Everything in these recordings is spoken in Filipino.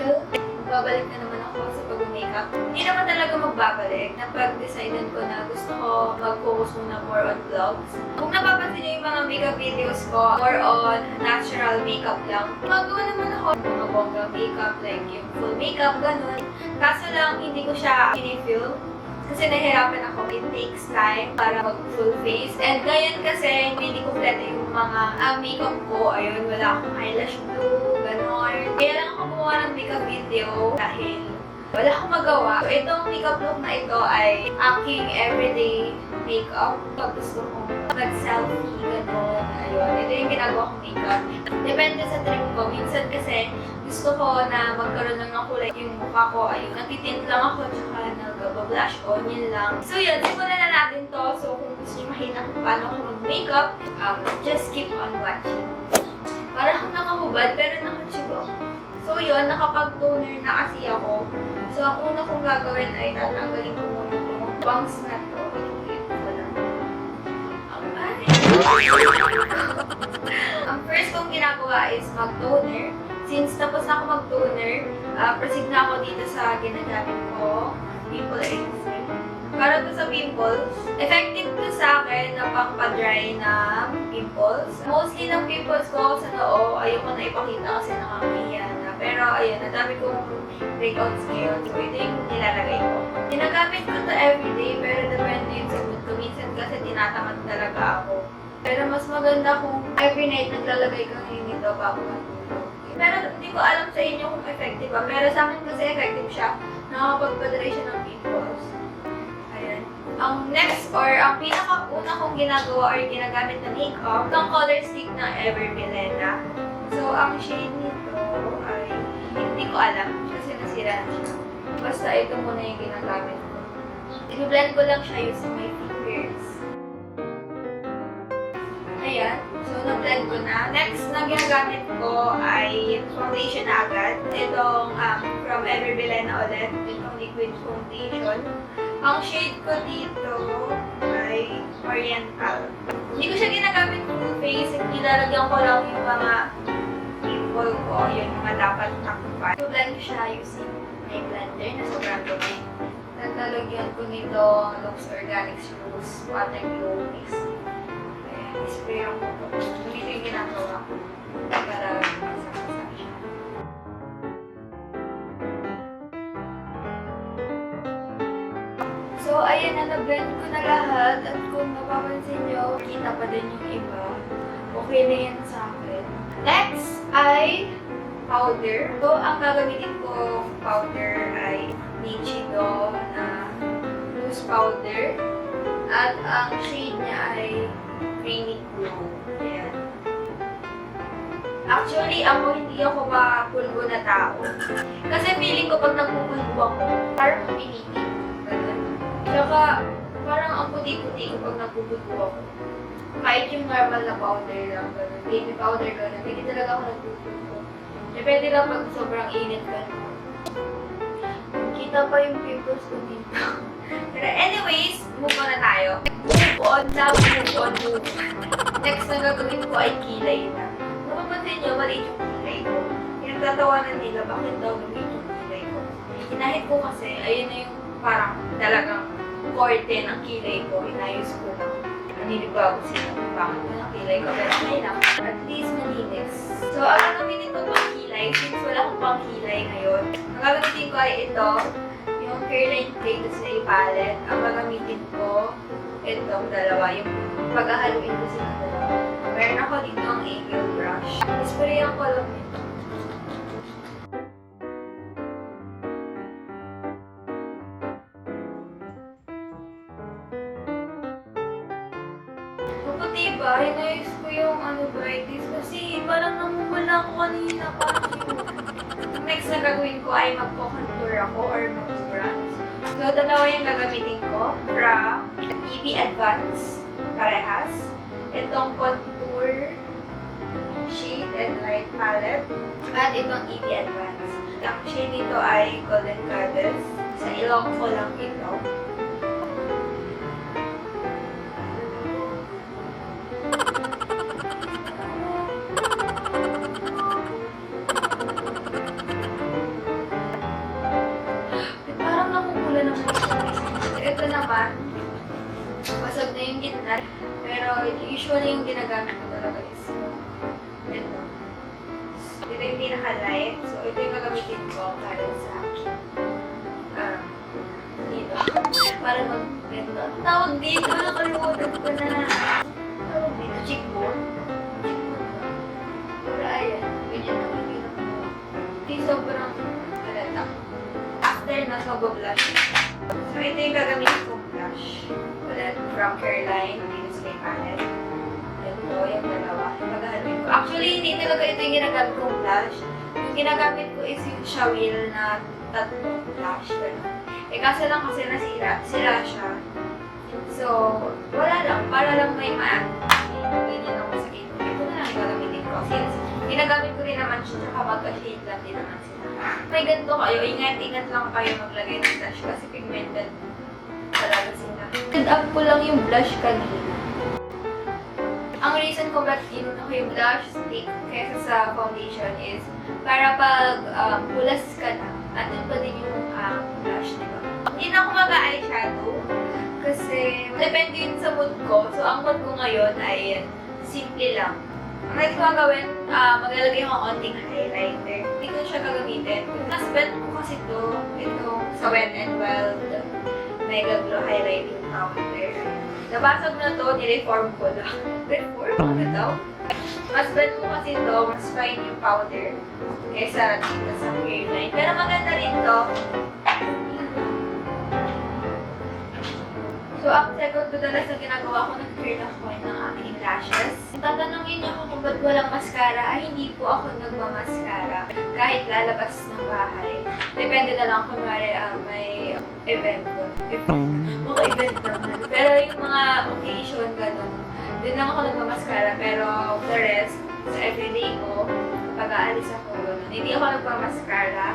Well, babalik na naman ako sa pag-makeup. Hindi naman talaga magbabalik. Napag-decidean ko na gusto ko mag-focus muna more on vlogs. Kung napapansin niyo yung mga makeup videos ko, more on natural makeup lang. Magawa naman ako ng mga bonggang makeup, like yung full makeup, ganun. Kaso lang, hindi ko siya pinifilm. Kasi nahihirapan ako. It takes time para mag-full face. And ngayon kasi, hindi kompleto yung mga makeup ko. Ayun, wala akong eyelash glue, gano'n. Kaya lang ako gumawa ng makeup video dahil wala akong magawa. So, itong makeup look na ito ay aking everyday makeup. Pag gusto kong mag-selfie, gano'n. Ayun, ito yung ginagawa kong makeup. Depende sa trip ko. Minsan kasi, gusto ko na magkaroon lang ng kulay yung mukha ko. Ayun, nagtitint lang ako, tsaka nag-blush on, yun lang. So yun, simulan na natin to. So kung gusto nyo makita kung paano ako mag-makeup, just keep on watching. Para akong nakahubad, pero nakachibok. So yun, nakapag-toner na kasi ako. So ang una kong gagawin ay tatanggalin ko muna itong bangs na to. Ang first kong ginagawa is mag-toner. Since tapos na ako mag-toner, proceed na ako dito sa ginagamit ko, pimple elixir. Para to sa pimples, effective to sa akin na pang-pa-dry na pimples. Mostly ng pimples ko sa noo, ayoko na ipakita kasi nakakahiya na. Pero ayun, nadami kong breakouts ngayon. So ito yung nilalagay ko. Ginagamit ko to everyday, pero depende yun sa mood ko. Minsan kasi tinatamad talaga ako. Pero mas maganda kung every night naglalagay ko ngayon nito bago matulog. Pero hindi ko alam sa inyo kung effective ba. Pero sa akin kasi effective siya. Nakakapag-padry siya ng pimples. Ayan. Ang next or ang pinaka-una kong ginagawa or ginagamit na makeup, ang color stick ng Everbilena. So, ang shade nito ay hindi ko alam kasi nasira na siya. Basta ito muna yung ginagamit ko. I-blend ko lang siya using my fingers. Ayan. So, na-blend ko na. Next na ginagamit ko ay foundation na agad. Itong from Everbilena ulit. Itong liquid foundation. Ang shade ko dito ay Oriental. Hindi ko siya ginagamit full face. Nilalagyan ko lang yung mga pimple ko. Yung mga dapat takpan. So, blend ko siya using my blender na sobrang dumi. Naglalagyan ko nito Lux Organics Rose Water Glow Mix. Spray ako po. Ganito yung ginagawa ko para masakasa siya. So, ayan na, na-blend ko na lahat. At kung napapansin nyo, kita pa din yung iba. Okay na yan sa akin. Next ay powder. So, ang gagamitin kong powder ay Nichido na loose powder. At ang shade niya ay creamy glow. Ayan. Actually, hindi ako mapulbo na tao. Kasi feeling ko pag nagpupulbo ako, parang pinitin. Ganun. Tsaka, parang ang puti-puti ko pag nagpupulbo ako. Kahit yung normal na powder lang, ganun. Baby powder ganun. Hindi talaga ako nagpupulbo. Depende lang pag sobrang init ganun. Kita pa yung pimples ko dito. Pero anyways, move on na tayo. Move on. Next na gagawin ko ay kilay na. Mapapansin nyo, maliit yung kilay ko. Pinagtatawanan nila, bakit daw maliit yung kilay ko? Hinahit ko kasi, ayun na yung parang talagang korte ng kilay ko. Inayos ko lang. Nanilibago sila kung bakit mo ng kilay ko. Pero okay lang. At least malinis. So, ang gagawin ito pang kilay, since wala akong pang kilay ngayon, ang gagamitin ko ay ito. Yung Hairline Play Display Palette, ang gagamitin ko, itong dalawa, yung paghahaluin ko sila dalawa. Meron ako dito ang angle brush. Isprayan ko lang ito. Kapag diba, hinayos ko yung brightness kasi parang namumula ako kanina. Next na gagawin ko ay magpo-contour ako or mag-bronze. So, dalawa yung gagamitin ko from EB Advance, parehas. Itong contour shade and light palette. At itong EB Advance. Ang shade nito ay Golden Goddess. Sa ilong ko lang ito. yung gitna. Pero usually yung ginagamit ko talaga is ito. Ito yung pinaka-light. So, ito yung gagamitin ko para sa dito. Para mag-ito. Tawag dito. Nakalimutan ko na. Tawag dito. Cheekbone. Pero ayan. Ganyan naman yung hindi sobrang halata. After na, mag-blush. So, ito yung gagamitin kong blush. Ulit, from Caroline. Dito sa may palette. Ito, yung dalawa. Maghahalawin ko. Actually, hindi talaga ito yung ginagamit kong blush. Yung ginagamit ko is yung Shawil na tatlong blush. Eh, kaso lang kasi sila siya. So, wala lang. Para lang may ganyan ako sa ito. Ito na lang yung gagamitin ko. Since, ginagamit ko rin naman siya, tsaka magka-shade lang din naman sila. May ganito kayo, ingat-ingat lang kayo maglagay ng blush kasi pigmented talaga sila. Set up ko lang yung blush kanina. Ang reason ko ba't ginuna ko yung blush stick kaysa sa foundation is para pag pulas ka na, andun pa din yung blush, diba? Hindi na ako mag-eyeshadow kasi depende yun sa mood ko. So, ang mood ko ngayon ay simple lang. Ang next ko gawin, maglalagay ako ng onting highlighter. Hindi ko siya gagamitin. Mas bet ko kasi ito sa Wet n Wild Mega Glow Highlighting Powder. Nabasag na to, nireform ko lang. Reform? Ano daw? Mas bet ko kasi ito, mas fine yung powder kaysa dito sa hairline. Pero maganda rin to. So, ang second dalas na ginagawa ko, nag-clear ako ng aking lashes. Tatanungin niyo ako kung ba't walang mascara, ay hindi po ako nagmamaskara kahit lalabas ng bahay. Depende na lang kung may event ko. Mga event naman. Pero yung mga occasion, gano'n, din lang ako nagmamaskara. Pero the rest, sa everyday ko, pag aalis ako, gano'n, hindi ako nagmamaskara.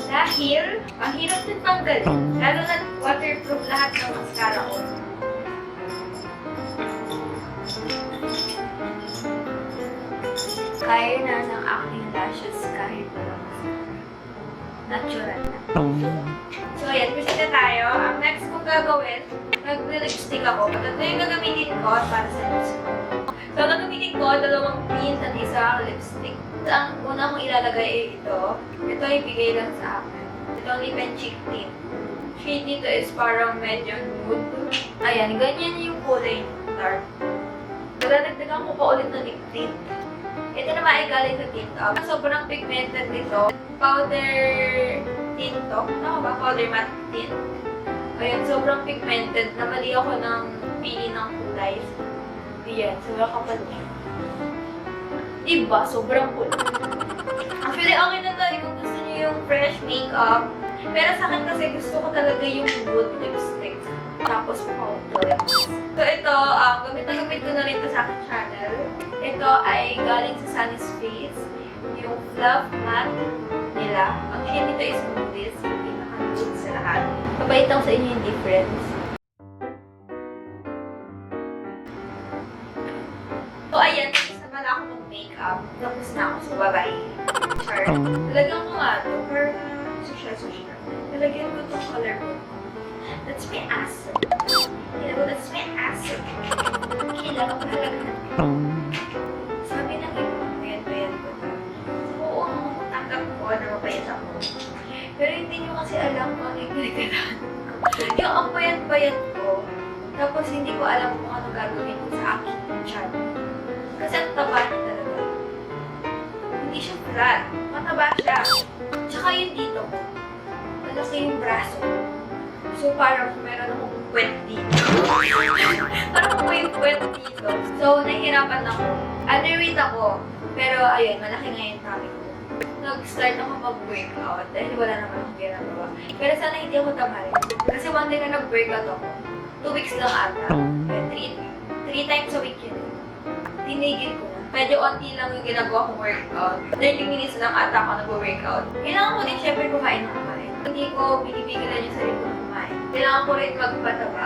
Dahil, ang hirap din tanggalin. Lalo na waterproof lahat ng mascara ko. Kaya na ng aking lashes kahit walang mascara. Natural na. So, ayan. Proceed na tayo. Ang next kong gagawin, nag-lipstick ako. Ito yung gagamitin ko para sa lips ko. So, gagamitin ko, 2 tint at isang lipstick. So, ang una kong ilalagay ay ito. Ito ay bigay lang sa akin. Ito ang lip and cheek tint. Shade nito is parang medyo nude. Ayan, ganyan yung kulay dark. Dadagdagan ko pa ulit ng lip tint. Ito naman ay galing sa tint up. Sobrang pigmented nito. Powder tint to. Ano ba? Powder matte tint. Ayan, sobrang pigmented. Namali ako ng pili ng kulay. Ayan, sobrang kapal niya. Diba? Sobrang cool. Actually, okay na tayo kung gusto niyo yung fresh makeup. Pero sa akin kasi gusto ko talaga yung nude lipstick. Tapos powder. So ito, gamit ko na rin ito sa aking channel. Ito ay galing sa Sunny's Face. Yung Fluff Matte nila. Ang shade nito is Moodis. Yung pinaka-nude sa lahat. Papayit ako sa inyo yung difference. So ayan, tapos na pala ako mag-makeup. Tapos na ako sa babae. Char. Talagyan ko nga ito. Pero social. Talagyan ko itong color ko. That's my acid. That's my acid. Kailangan ko talaga. Sabi ng iba, payat ko na. Oo, tanggap ko na mapayat ako. Pero hindi nyo kasi alam kung ano yung pinagdadaan ko. Yung ang payat-payat ko, tapos hindi ko alam kung ano gagawin ko sa aking chan. Kasi ang taba niya talaga. Hindi siya flat. Mataba siya. Tsaka yung dito ko. Malaki yung braso ko. So, parang meron akong puwet dito. Parang may puwet dito. So, nahihirapan ako. Underweight ako. Pero, ayun, malaki nga yung tummy ko. Nag-start ako mag-workout dahil wala naman akong ginagawa. Pero sana hindi ako tamarin. Kasi one day na nag-workout ako. 2 weeks lang ata. 3 times a week yun. Tinigil ko na. Medyo onti lang yung ginagawa kong workout. 30 minutes lang ata ako nag-workout. Kailangan ko din syempre kumain ng kumain. Hindi ko binibigilan yung sarili ko kumain. Kailangan ko rin magpataba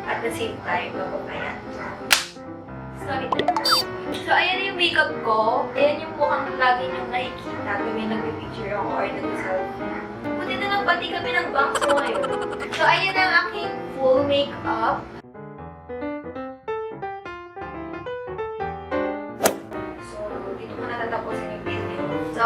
at the same time magpapayat. Sorry. So, ayan yung makeup ko. Ayan yung mukhang lagi niyong nakikita kung may nag-picture ako or nag-selfie. Buti na lang pati kami ng bangs mo ngayon. So, ayan ang aking full makeup.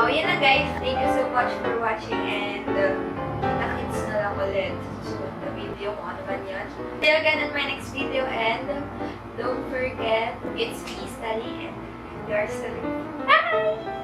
So, yun na guys. Thank you so much for watching and nakits na lang ulit sa susunod na video kung ano man yan. See you again in my next video and don't forget, it's me, Stelly, and you're Stelly. Bye!